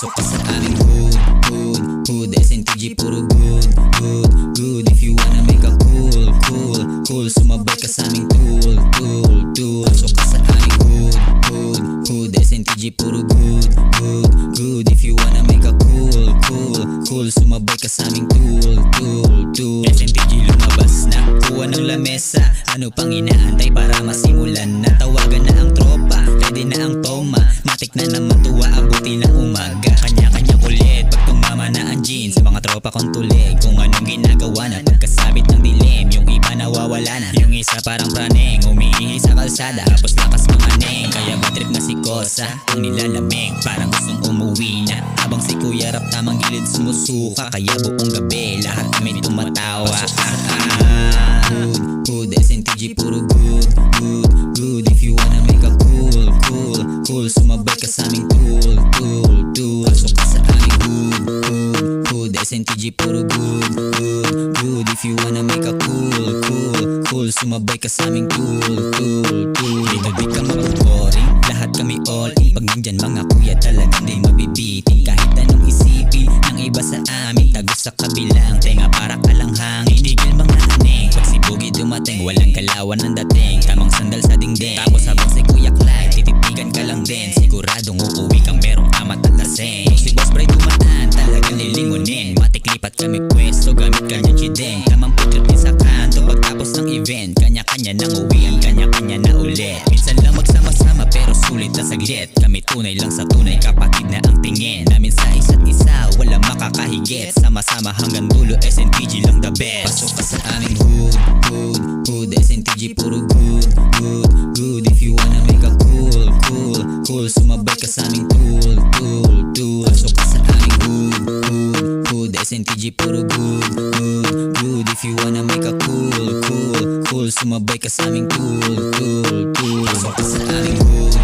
Pasok ka sa aming hood, hood, hood. SNTG puro good, good, good. If you wanna make a cool, cool, cool, sumabay ka sa aming tool, tool, tool. Pasok ka sa aming hood, hood, hood. SNTG puro good, good, good. If you wanna make a cool, cool, cool, sumabay ka sa aming tool, tool, tool. SNTG lumabas na, kuha ng lamesa. Ano pang inaantay para masimulan na? Tawagan na ang tropa, ready na ang toma. Matik na naman tuwa, abuti ng umaga. Kanya-kanya kulit, pag tumama na ang jeans. Sa mga tropa kong tulig, kung anong ginagawa na. Pagkasabit ng dilim, yung iba nawawala na. Yung isa parang praneng, umiihi sa kalsada. Tapos lakas mga neng, kaya batrip na si Kosa. Ang nilalamig, parang gustong umuwi na. Habang si Kuya Rap tamang gilid sumusuka. Kaya buong gabi, lahat kami tumatawa. Hood, hood, SNTG puro good, good, good. If you wanna make a cool, cool, cool, sumabay ka sa aming tool, tool, tool. Pasok ka sa aming hood, hood, hood. SNTG puro good, good, good. If you wanna make a cool, cool, cool, sumabay ka sa aming tool, tool, tool. Dito di ka mabuboring, lahat kami all in. Pag nandyan mga kuya talagang di mabibiting. Kahit anong isipin ng iba sa amin, tagos sa kabilang tenga para ka lang hangin. Tigil mga aneng, pag si Boogie dumating, walang galawan ng dating. Tamang sandal sa dingding, tapos habang si Kuya Clyde tititigan ka lang din. Siguradong uuwi kang merong amat at lasing. Kung si Boss Bray dumaan, talagang lilingunin. Matik lipat kami pwesto, gamit kanyang chideng. Tamang putrip din sa kanto, pagtapos ng event. Kanya-kanya nang uwian, kanya-kanya na ulit. Minsan lang magsama-sama pero sulit na saglit. Kami tunay lang sa tunay, kapatid na ang tingin namin sa isa't isa, wala makakahigit. Sama-sama hanggang dulo, SNTG lang the best. Pasok ka sa aming hood, hood, hood. SNTG puro good, good, good. If you wanna make a cool, cool, cool, sumabay ka sa aming tool, tool, tool. Pasok ka sa aming hood, hood, hood. SNTG puro good, good, good. If you wanna make a cool, cool, cool, sumabay ka sa aming tool, tool, tool. Pasok ka sa aming hood,